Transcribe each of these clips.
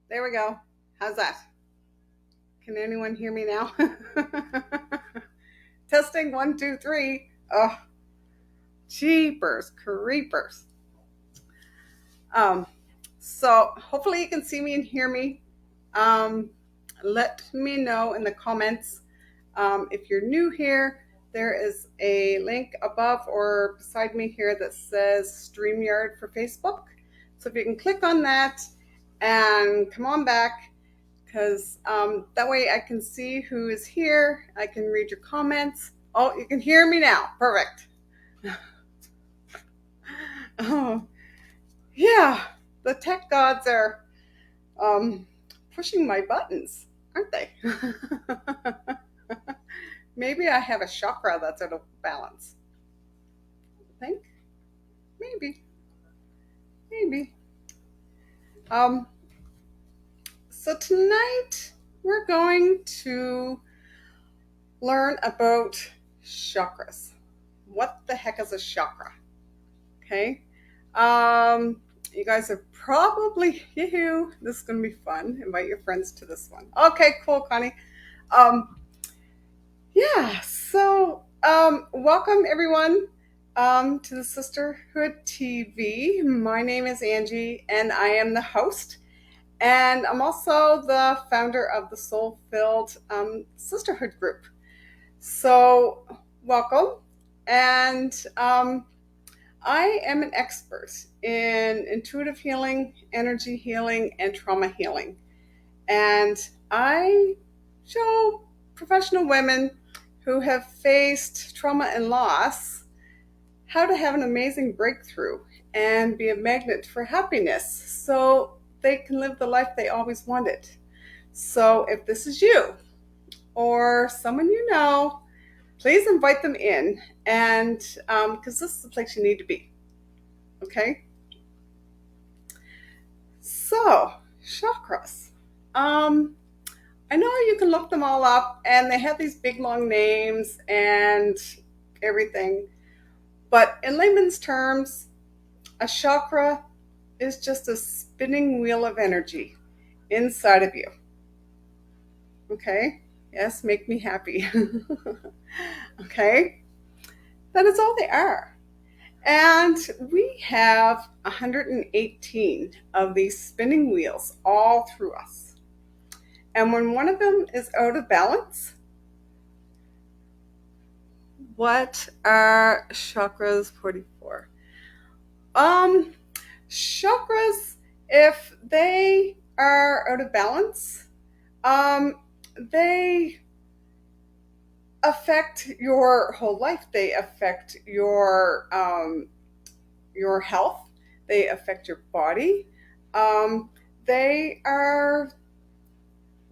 There we go. How's that? Can anyone hear me now? Testing one, two, three. Oh, jeepers, creepers. Um, so hopefully you can see me and hear me. Um, Let me know in the comments if you're new here. There is a link above or beside me here that says StreamYard for Facebook. So if you can click on that and come on back, because that way I can see who is here. I can read your comments. Oh, you can hear me now. Perfect. Oh, yeah. The tech gods are um, pushing my buttons, aren't they? Maybe I have a chakra that's out of balance. I think. Maybe. Maybe. Um, so tonight we're going to learn about chakras. What the heck is a chakra? Okay. You guys are probably, yoo this is going to be fun. Invite your friends to this one. Okay, cool, Connie. Um, yeah, so welcome everyone to the Sisterhood TV. My name is Angie, and I am the host. And I'm also the founder of the Soul Filled Sisterhood group. So, welcome. And I am an expert in intuitive healing, energy healing, and trauma healing. And I show professional women who have faced trauma and loss how to have an amazing breakthrough and be a magnet for happiness so they can live the life they always wanted. So if this is you or someone you know, please invite them in, and because this is the place you need to be. Okay? So, chakras. I know you can look them all up, and they have these big long names and everything. But in layman's terms, a chakra is just a spinning wheel of energy inside of you. Okay? Yes, make me happy. Okay? That is all they are. And we have 118 of these spinning wheels all through us. And when one of them is out of balance, what are chakras 44? Chakras, if they are out of balance, they affect your whole life. They affect your health. They affect your body. They are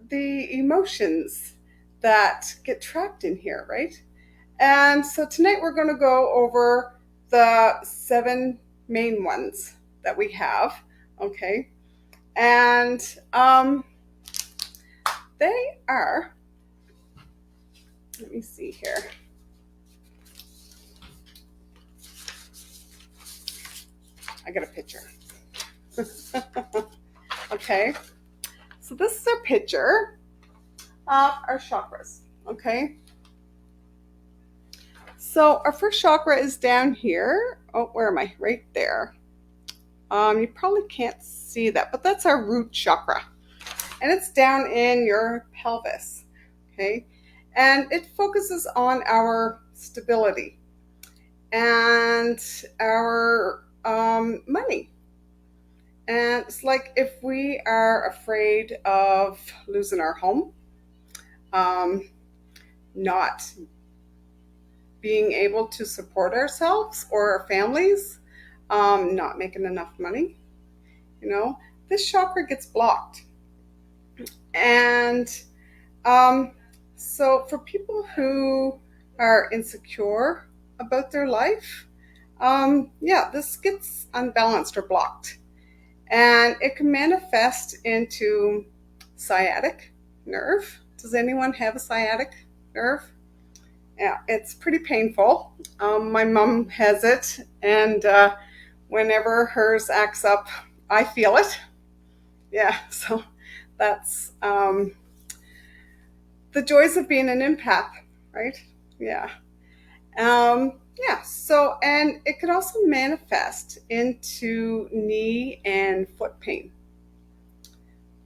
the emotions that get trapped in here, right? And so tonight we're going to go over the 7 main ones that we have, okay? And they are, let me see here. I got a picture. Okay, so this is our picture of our chakras, okay? So our first chakra is down here. Oh, where am I? Right there. You probably can't see that, but that's our root chakra. And it's down in your pelvis, okay? And it focuses on our stability and our money. And it's like if we are afraid of losing our home, not being able to support ourselves or our families, not making enough money, this chakra gets blocked. And so for people who are insecure about their life, this gets unbalanced or blocked. And it can manifest into sciatic nerve. Does anyone have a sciatic nerve? Yeah, it's pretty painful. My mom has it, and whenever hers acts up, I feel it. Yeah, so That's the joys of being an empath, right? Yeah. Yeah. So, and it could also manifest into knee and foot pain.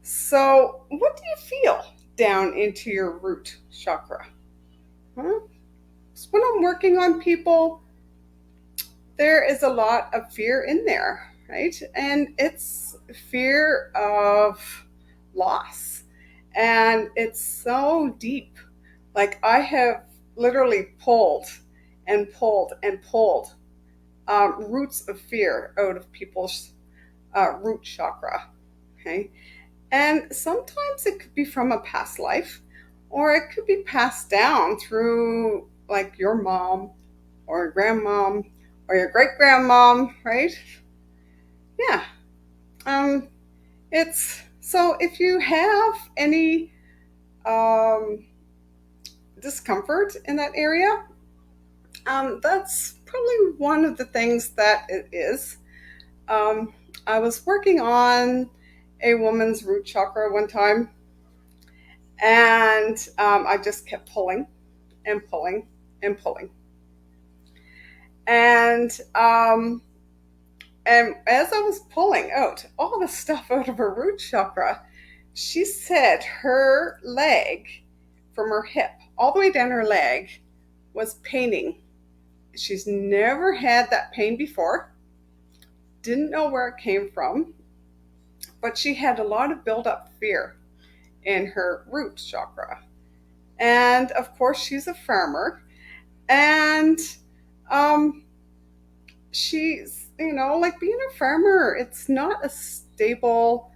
So, what do you feel down into your root chakra? Huh? So when I'm working on people, there is a lot of fear in there, right? And it's fear of loss. And it's so deep. Like I have literally pulled and pulled and pulled roots of fear out of people's root chakra. Okay. And sometimes it could be from a past life, or it could be passed down through like your mom or your grandmom or your great grandmom, right? Yeah. Um, it's so if you have any um, discomfort in that area, that's probably one of the things that it is. Um, I was working on a woman's root chakra one time, and I just kept pulling and pulling and pulling. And and as I was pulling out all the stuff out of her root chakra, she said her leg from her hip all the way down her leg was paining. She's never had that pain before, didn't know where it came from, but she had a lot of built up fear in her root chakra. And of course, she's a farmer. And um, she's, like being a farmer, it's not a stable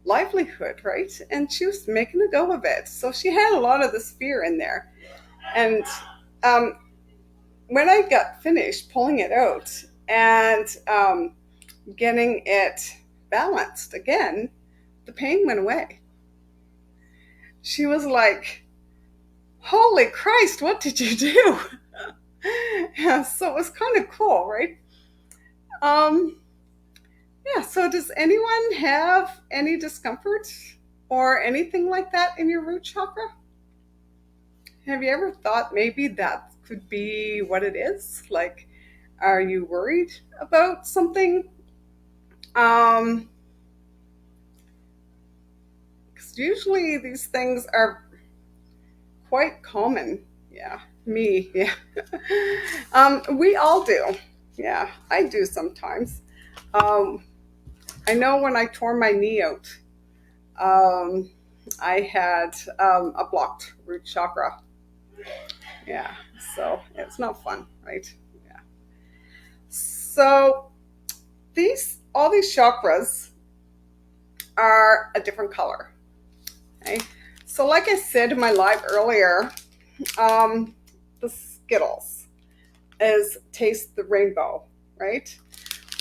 livelihood, right? And she was making a go of it. So she had a lot of this fear in there. And um, when I got finished pulling it out and getting it balanced again, the pain went away. She was like, "Holy Christ, what did you do?" Yeah, so it was kind of cool, right? Um, yeah, so does anyone have any discomfort or anything like that in your root chakra? Have you ever thought maybe that could be what it is? Like, are you worried about something? Um, 'Cause usually these things are quite common. Yeah, me, yeah. We all do. Yeah, I do sometimes. Um, I know when I tore my knee out, um, I had a blocked root chakra. Yeah, so it's not fun, right? Yeah. So all these chakras are a different color. Okay. So like I said in my live earlier, um, the Skittles is taste the rainbow, right?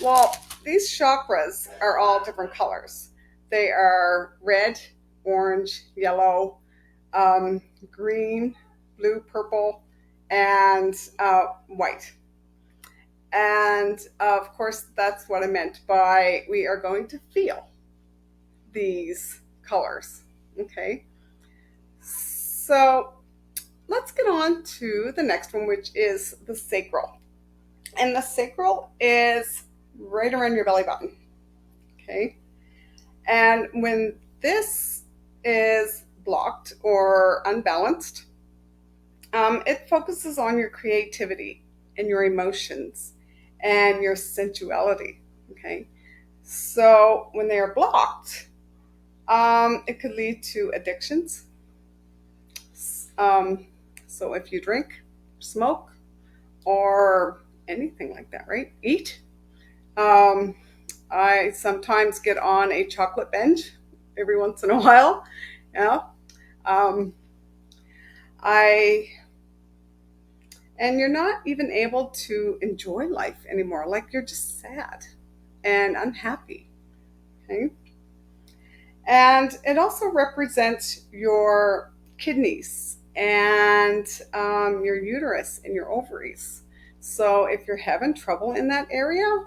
Well, these chakras are all different colors. They are red, orange, yellow, green, blue, purple, and white. And of course, that's what I meant by we are going to feel these colors. Okay. So let's get on to the next one, which is the sacral. And the sacral is right around your belly button. Okay. And when this is blocked or unbalanced, it focuses on your creativity and your emotions and your sensuality. Okay. So when they are blocked, it could lead to addictions. Um, so if you drink, smoke, or anything like that, right? Eat. Um, I sometimes get on a chocolate binge every once in a while. Yeah. Um, I and you're not even able to enjoy life anymore. Like you're just sad and unhappy. Okay. And it also represents your kidneys and your uterus and your ovaries. So if you're having trouble in that area,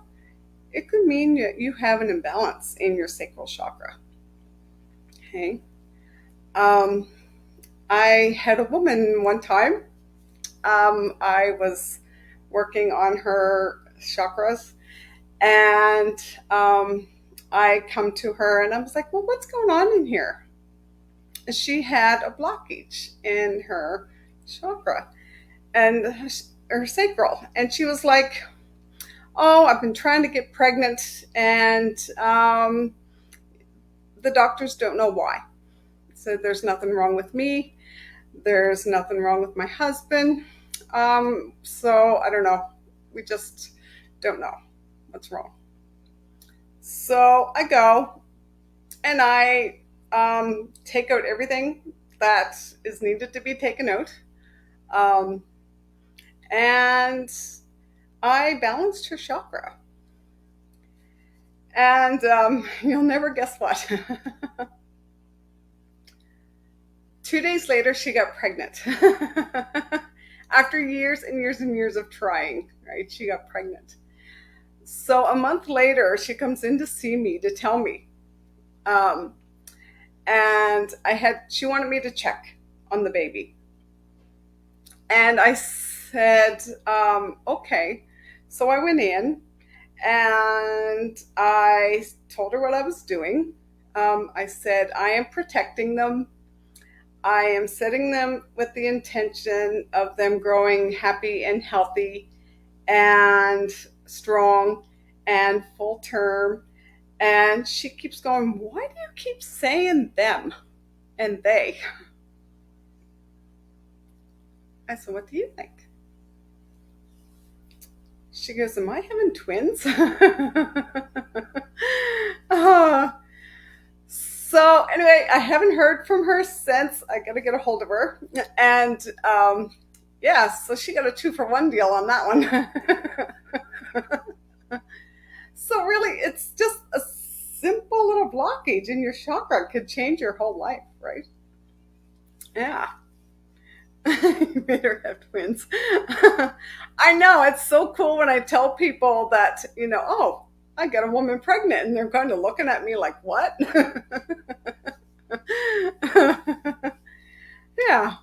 it could mean that you have an imbalance in your sacral chakra. Okay. Um, I had a woman one time. I was working on her chakras, and I come to her and I was like, "Well, what's going on in here?" She had a blockage in her chakra and her sacral, and she was like, "Oh, I've been trying to get pregnant, and the doctors don't know why." So there's nothing wrong with me. There's nothing wrong with my husband. So I don't know. We just don't know what's wrong. So I go and I take out everything that is needed to be taken out. Um, and I balanced her chakra. And you'll never guess what. 2 days later, she got pregnant. After years and years and years of trying, right? She got pregnant. So a month later, she comes in to see me to tell me. Um, and she wanted me to check on the baby. And I said, okay. So I went in and I told her what I was doing. I said, I am protecting them. I am setting them with the intention of them growing happy and healthy and strong and full term. And she keeps going, "Why do you keep saying them and they?" I said, "What do you think?" She goes, "Am I having twins?" uh, so anyway, I haven't heard from her since. I got to get a hold of her. And yeah, so she got a 2-for-1 deal on that one. So really, it's just a simple little blockage in your chakra could change your whole life, right? Yeah. You made her have twins. I know, it's so cool when I tell people that, oh, I got a woman pregnant, and they're kind of looking at me like, what? Yeah.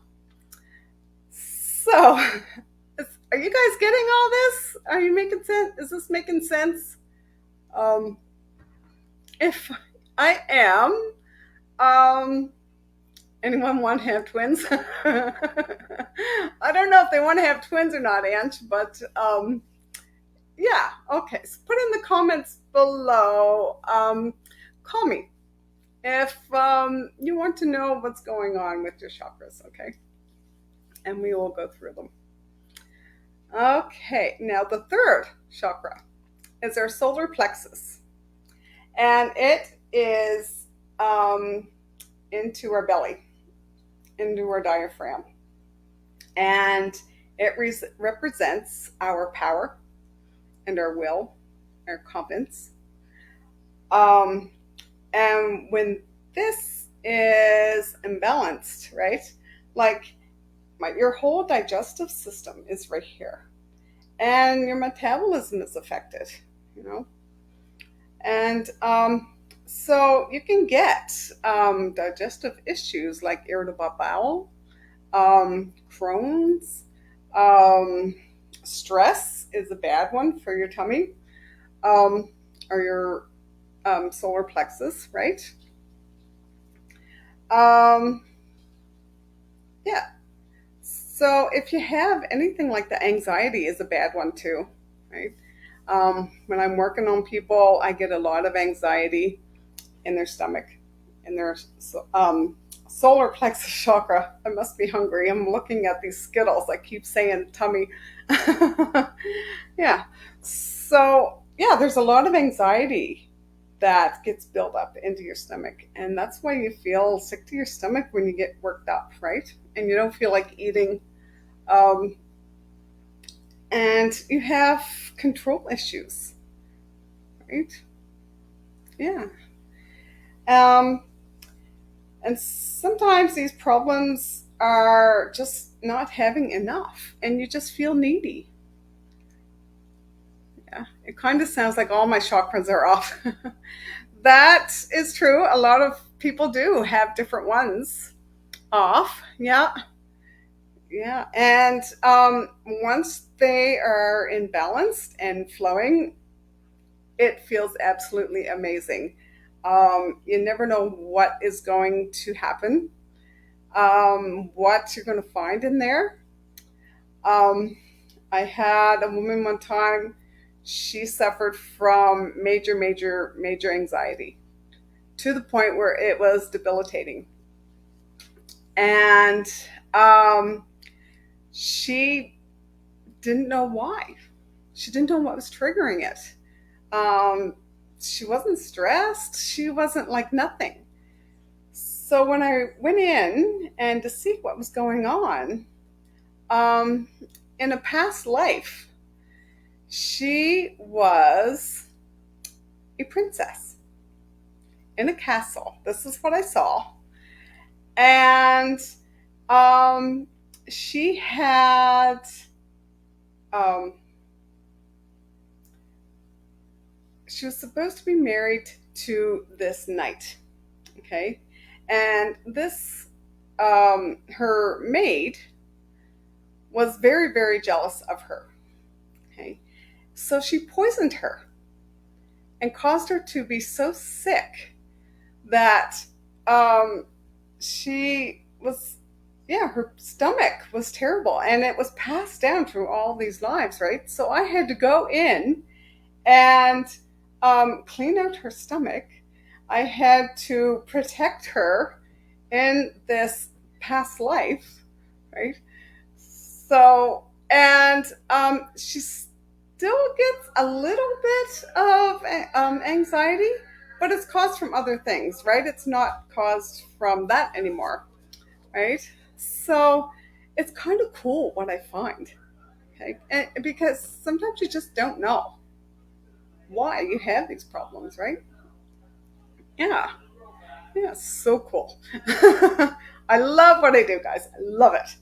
So, are you guys getting all this? Are you making sense? Is this making sense? Um, if I am, um, anyone want to have twins? I don't know if they want to have twins or not, Ange, but yeah, okay. So put in the comments below. Call me if you want to know what's going on with your chakras, okay? And we will go through them. Okay, now the third chakra is our solar plexus, and it is into our belly, into our diaphragm, and it represents our power and our will, our confidence. Um, and when this is imbalanced, right? Like your whole digestive system is right here, and your metabolism is affected, you know. And so you can get digestive issues like irritable bowel, Crohn's, um, stress is a bad one for your tummy, um, or your solar plexus, right? Um, yeah. So if you have anything like the anxiety is a bad one too, right? When I'm working on people, I get a lot of anxiety in their stomach, in their solar plexus chakra. I must be hungry. I'm looking at these Skittles. I keep saying tummy. Yeah. So, yeah, there's a lot of anxiety that gets built up into your stomach. And that's why you feel sick to your stomach when you get worked up, right? And you don't feel like eating. Um, and you have control issues, right? Yeah. Um, and sometimes these problems are just not having enough, and you just feel needy. Yeah, it kind of sounds like all my chakras are off. That is true. A lot of people do have different ones. off. Yeah, yeah. And once they are in balance and flowing, it feels absolutely amazing. You never know what is going to happen, what you're going to find in there. Um, I had a woman one time, she suffered from major, major, major anxiety to the point where it was debilitating. And um, she didn't know why. She didn't know what was triggering it. Um, she wasn't stressed. She wasn't like nothing. So when I went in and to see what was going on, um, in a past life, she was a princess in a castle. This is what I saw. And um, she had um, she was supposed to be married to this knight. Okay, and this her maid was very, very jealous of her. Okay, so she poisoned her and caused her to be so sick that um, she was, yeah, her stomach was terrible, and it was passed down through all these lives, right? So I had to go in and clean out her stomach. I had to protect her in this past life, right? So, and she still gets a little bit of anxiety, but it's caused from other things, right? It's not caused from that anymore, right? So, it's kind of cool what I find, okay? And because sometimes you just don't know why you have these problems, right? Yeah, yeah, so cool. I love what I do, guys. I love it.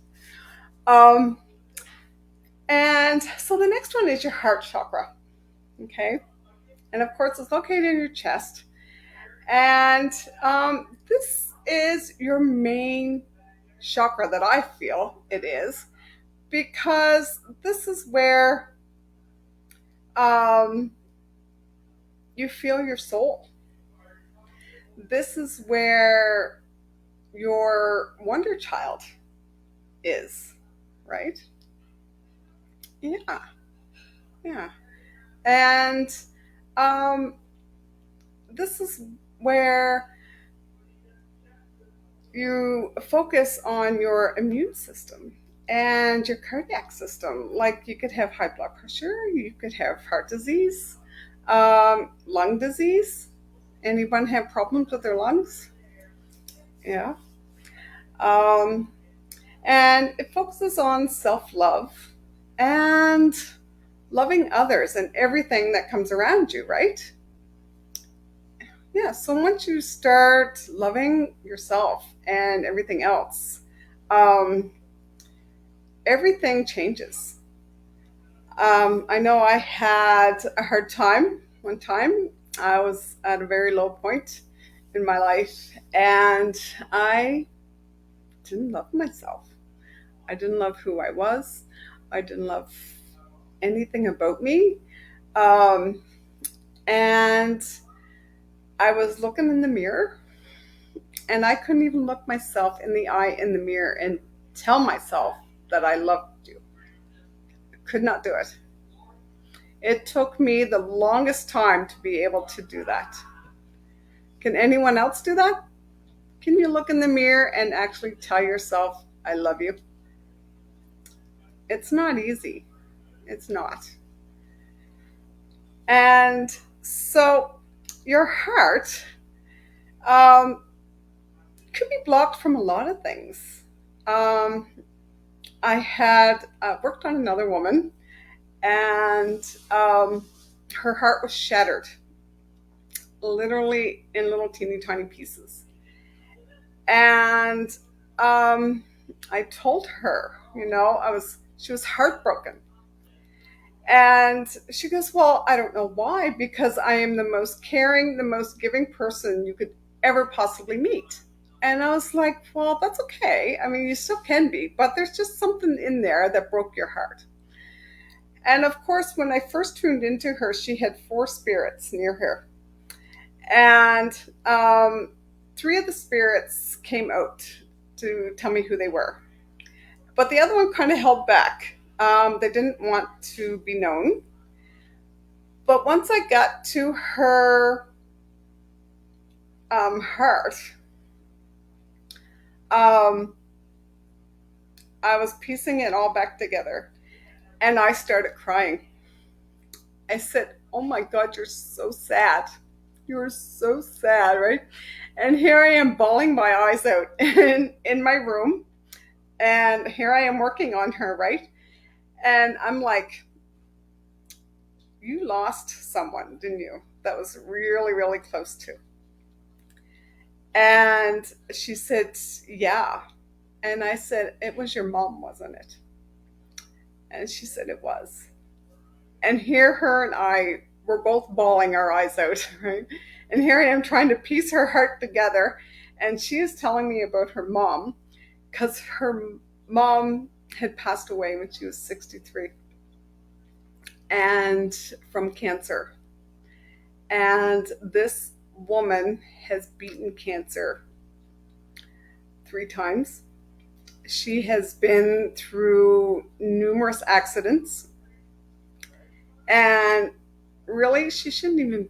Um, and so the next one is your heart chakra. Okay. And of course, it's located in your chest. And this is your main chakra that I feel it is, because this is where um, you feel your soul. This is where your wonder child is, right? Yeah, yeah. And um, this is where you focus on your immune system and your cardiac system. Like you could have high blood pressure, you could have heart disease, lung disease. Anyone have problems with their lungs? Yeah. Um, and it focuses on self love and loving others and everything that comes around you, right? Yeah, so once you start loving yourself and everything else, um, everything changes. I know I had a hard time one time. I was at a very low point in my life, and I didn't love myself. I didn't love who I was. I didn't love anything about me. Um, and I was looking in the mirror, and I couldn't even look myself in the eye in the mirror and tell myself that I loved you. I could not do it. It took me the longest time to be able to do that. Can anyone else do that? Can you look in the mirror and actually tell yourself, I love you? It's not easy. It's not. And so your heart um, could be blocked from a lot of things. Um, I had worked on another woman, and her heart was shattered, literally in little teeny tiny pieces. And I told her, she was heartbroken. And she goes, well, I don't know why, because I am the most caring, the most giving person you could ever possibly meet. And I was like, well, that's okay. I mean, you still can be, but there's just something in there that broke your heart. And of course, when I first tuned into her, she had four spirits near her. And three of the spirits came out to tell me who they were. But the other one kind of held back. They didn't want to be known. But once I got to her heart, um, I was piecing it all back together and I started crying. I said, oh my God, you're so sad. You're so sad, right? And here I am bawling my eyes out in my room. And here I am working on her, right? And I'm like, you lost someone, didn't you? That was really, really close to. And she said, yeah. And I said, it was your mom, wasn't it? And she said, it was. And here her and I were both bawling our eyes out, right? And here I am trying to piece her heart together. And she is telling me about her mom because her mom had passed away when she was 63 and from cancer. And this woman has beaten cancer 3 times. She has been through numerous accidents. And really, she shouldn't even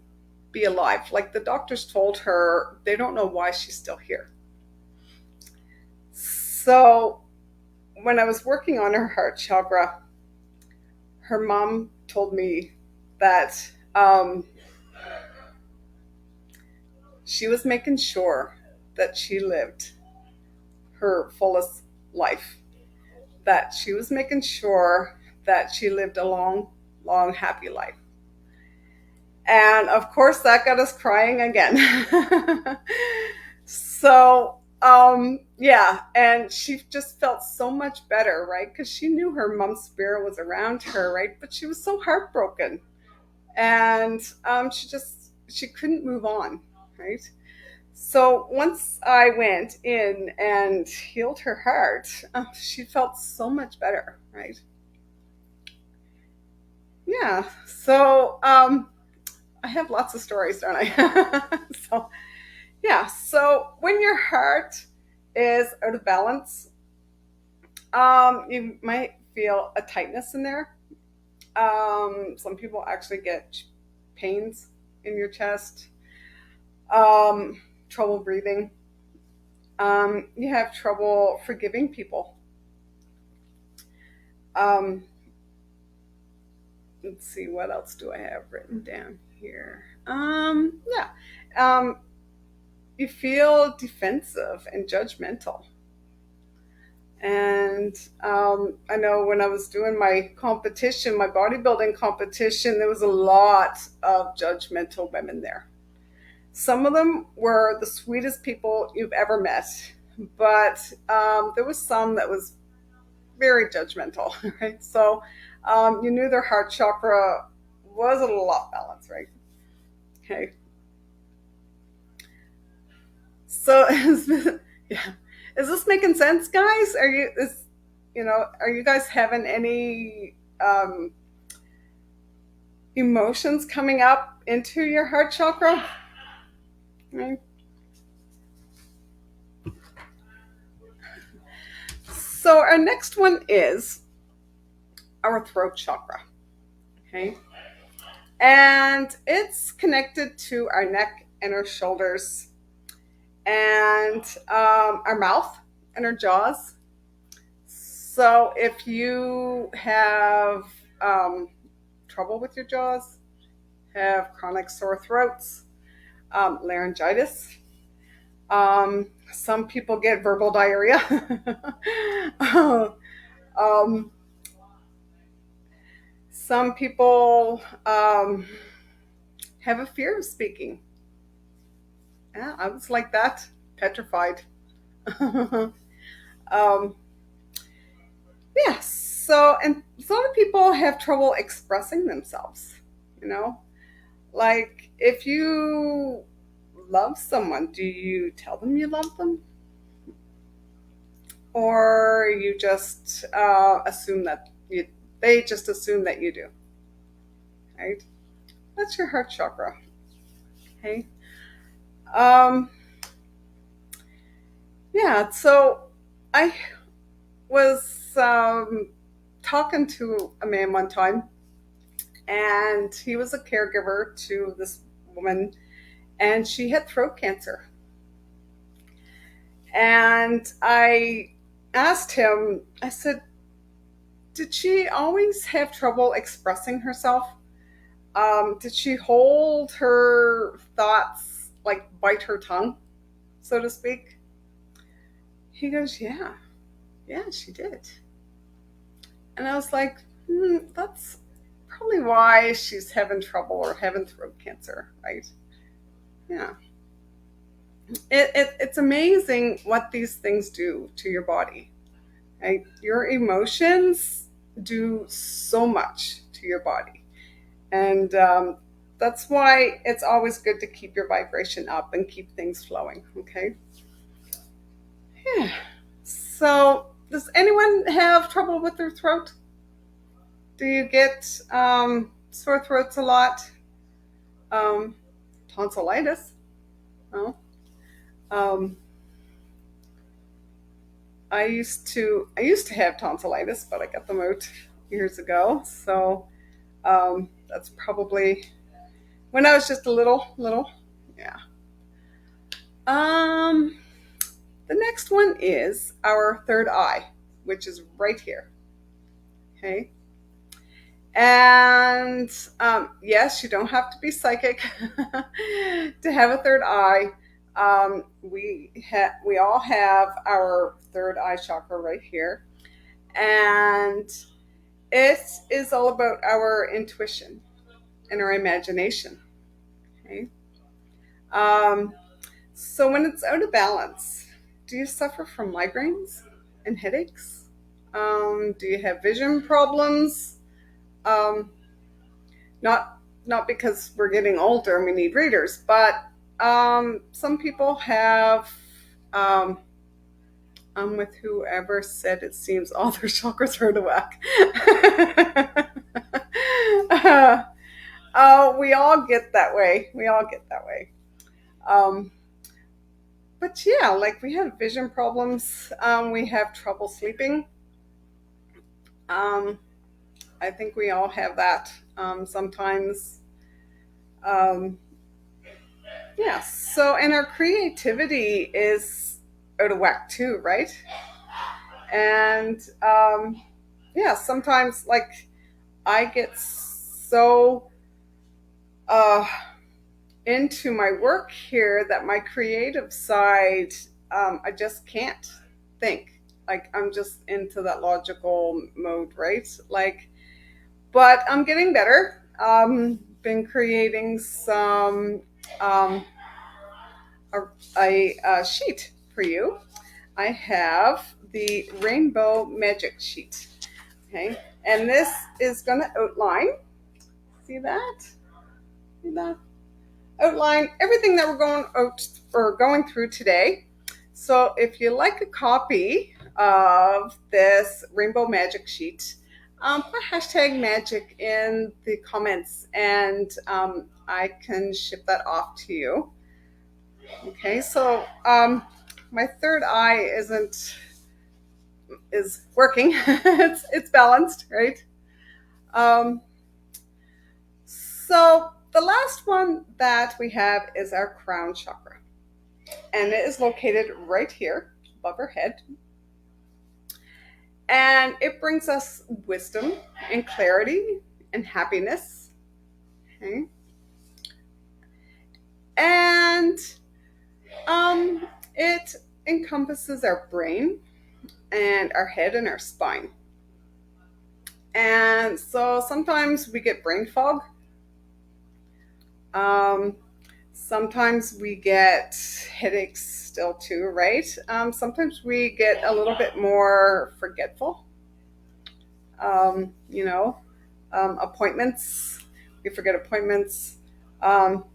be alive. Like the doctors told her, they don't know why she's still here. So when I was working on her heart chakra, her mom told me that she was making sure that she lived her fullest life, that she was making sure that she lived a long, long, happy life. And of course, that got us crying again. So, yeah, and she just felt so much better, right? Because she knew her mom's spirit was around her, right? But she was so heartbroken, and she couldn't move on, right? So once I went in and healed her heart, she felt so much better, right? Yeah. So I have lots of stories, don't I? So yeah. So when your heart is out of balance, you might feel a tightness in there. Some people actually get pains in your chest, trouble breathing. You have trouble forgiving people. Um, let's see, what else do I have written down here? Yeah. Um, you feel defensive and judgmental. And I know when I was doing my competition, my bodybuilding competition, there was a lot of judgmental women there. Some of them were the sweetest people you've ever met, but there was some that was very judgmental, right? So you knew their heart chakra was a little off balance, right? Okay. So yeah, is this making sense, guys? Are you guys having any emotions coming up into your heart chakra? Right? So our next one is our throat chakra. Okay. And it's connected to our neck and our shoulders and our mouth and our jaws. So if you have trouble with your jaws, have chronic sore throats, laryngitis, some people get verbal diarrhea. um, some people have a fear of speaking. Yeah, I was like that, petrified. um, yeah, so, and a lot of people have trouble expressing themselves, you know? Like, if you love someone, do you tell them you love them? or you just assume that they just assume that you do, right? That's your heart chakra. Okay. Um, yeah. So I was talking to a man one time, and he was a caregiver to this woman, and she had throat cancer. And I asked him, I said, did she always have trouble expressing herself? Did she hold her thoughts, like bite her tongue, so to speak? He goes, yeah, yeah, she did. And I was like, that's probably why she's having trouble or having throat cancer, right? Yeah. It's amazing what these things do to your body, right? Your emotions do so much to your body. And that's why it's always good to keep your vibration up and keep things flowing, okay? Yeah. So, does anyone have trouble with their throat? Do you get sore throats a lot? Um, Tonsillitis? Oh. Um, I used to have tonsillitis, but I got them out years ago. So that's probably when I was just a little. Yeah. Um, the next one is our third eye, which is right here. Okay. And yes, you don't have to be psychic to have a third eye. We all have our third eye chakra right here, and it is all about our intuition and our imagination. Okay. Um, so when it's out of balance, do you suffer from migraines and headaches? Do you have vision problems? Um, not not because we're getting older and we need readers, but some people have. Um, I'm with whoever said it seems all their chakras are out of whack. We all get that way. We all get that way. Um, but yeah, like we have vision problems. We have trouble sleeping. Um, I think we all have that sometimes. Um, yeah. So, and our creativity is out of whack too, right? And yeah, sometimes like I get so uh, into my work here that my creative side, I just can't think. Like I'm just into that logical mode, right? Like, but I'm getting better. Been creating some um, a, a sheet for you. I have the rainbow magic sheet. Okay, and this is going to outline. See that? See that? Outline everything that we're going out or going through today. So if you like a copy of this rainbow magic sheet, put hashtag magic in the comments, and I can ship that off to you. Okay, so my third eye is working. It's balanced, right? Um, so the last one that we have is our crown chakra, and it is located right here above our head, and it brings us wisdom and clarity and happiness. Okay, and it encompasses our brain and our head and our spine. And so sometimes we get brain fog. Um, Sometimes we get headaches still too, right? Sometimes we get a little bit more forgetful. You know, appointments. We forget appointments.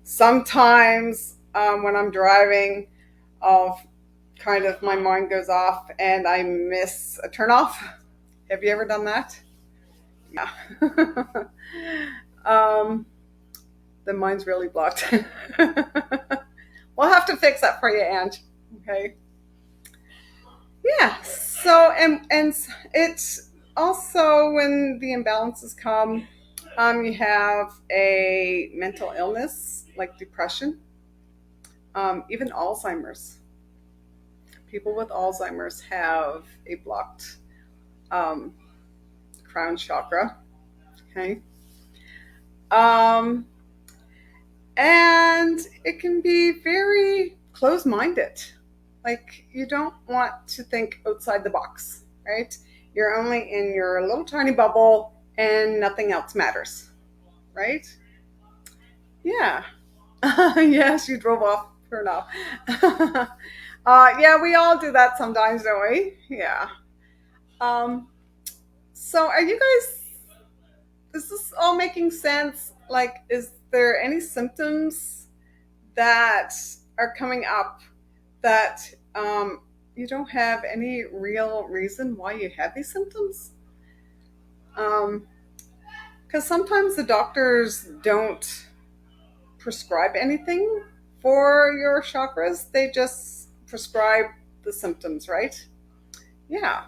Sometimes when I'm driving, I'll kind of my mind goes off and I miss a turnoff. Have you ever done that? Yeah. um, the mind's really blocked. We'll have to fix that for you, Ange. Okay. Yeah. So and it's also when the imbalances come, you have a mental illness like depression, even Alzheimer's. People with Alzheimer's have a blocked um, crown chakra. Okay. Um, and it can be very close minded. Like you don't want to think outside the box, right? You're only in your little tiny bubble and nothing else matters, right? Yeah. Yes, you drove off. Fair enough. Yeah, we all do that sometimes, don't we? Yeah. Um, so are you guys, is this all making sense? Like, is there any symptoms that are coming up that you don't have any real reason why you have these symptoms? Because sometimes the doctors don't prescribe anything for your chakras, they just prescribe the symptoms, right? Yeah.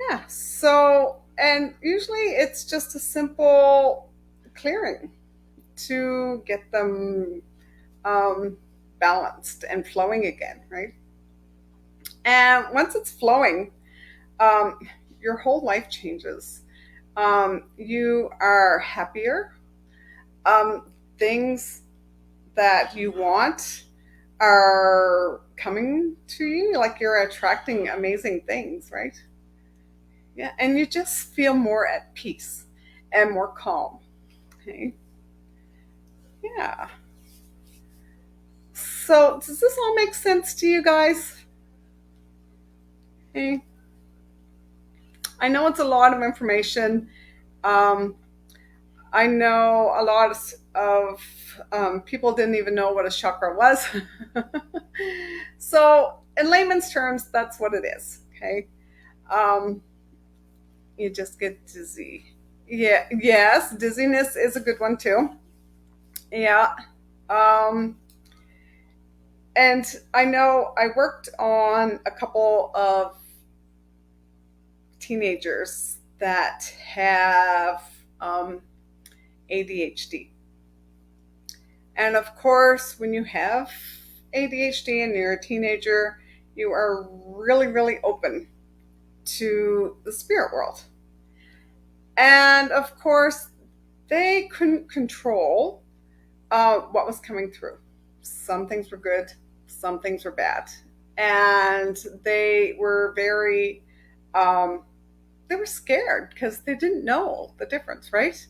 Yeah. So, and usually it's just a simple clearing to get them um, balanced and flowing again, right? And once it's flowing, um, your whole life changes. You are happier. Things that you want are coming to you, like you're attracting amazing things, right? Yeah, and you just feel more at peace and more calm. Okay. Yeah. So, does this all make sense to you guys? Okay. I know it's a lot of information. Um, I know a lot of people didn't even know what a chakra was. So, in layman's terms, that's what it is. Okay. Um, you just get dizzy. Yeah. Yes. Dizziness is a good one too. Yeah. Um, and I know I worked on a couple of teenagers that have ADHD. And of course, when you have ADHD and you're a teenager, you are really, really open to the spirit world. And of course, they couldn't control what was coming through. Some things were good, some things were bad. And um, they were scared because they didn't know the difference, right?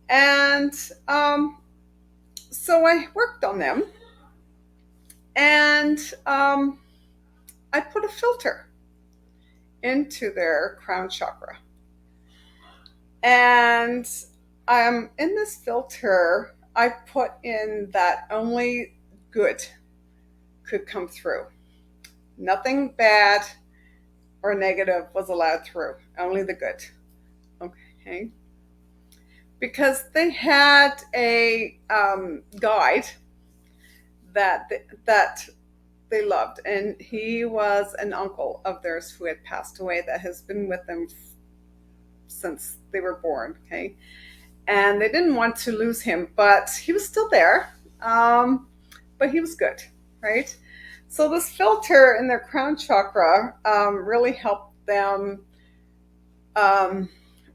And so I worked on them and I put a filter into their crown chakra. And in this filter, I put in that only good could come through. Nothing bad or negative was allowed through, only the good. Okay. Because they had a guide that they loved, and he was an uncle of theirs who had passed away that has been with them since they were born. Okay, and they didn't want to lose him, but he was still there. But he was good, right? So this filter in their crown chakra really helped them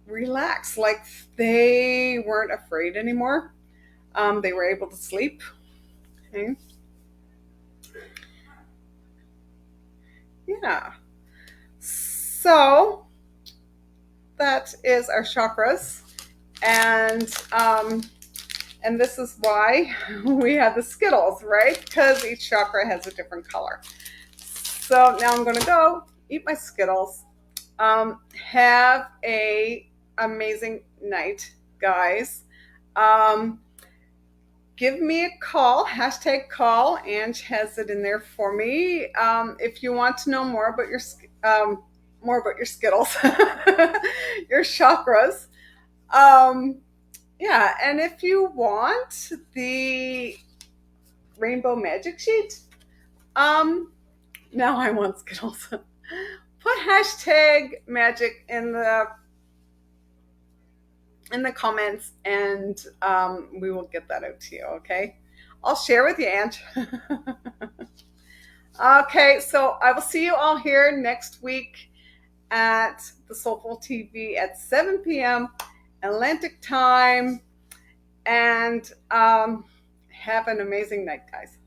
relax, like they weren't afraid anymore. They were able to sleep. Okay. Yeah. So that is our chakras, and this is why we have the Skittles, right? Because each chakra has a different color. So now I'm going to go eat my Skittles. Have a amazing night, guys. Um, give me a call, hashtag call. Ange has it in there for me. If you want to know more about your Skittles, your chakras. Um, yeah, and if you want the rainbow magic sheet, now I want Skittles. Put hashtag magic in the comments, and we will get that out to you. Okay, I'll share with you, Ange. Okay, so I will see you all here next week at the Soulful TV at 7 p.m. Atlantic time, and have an amazing night, guys.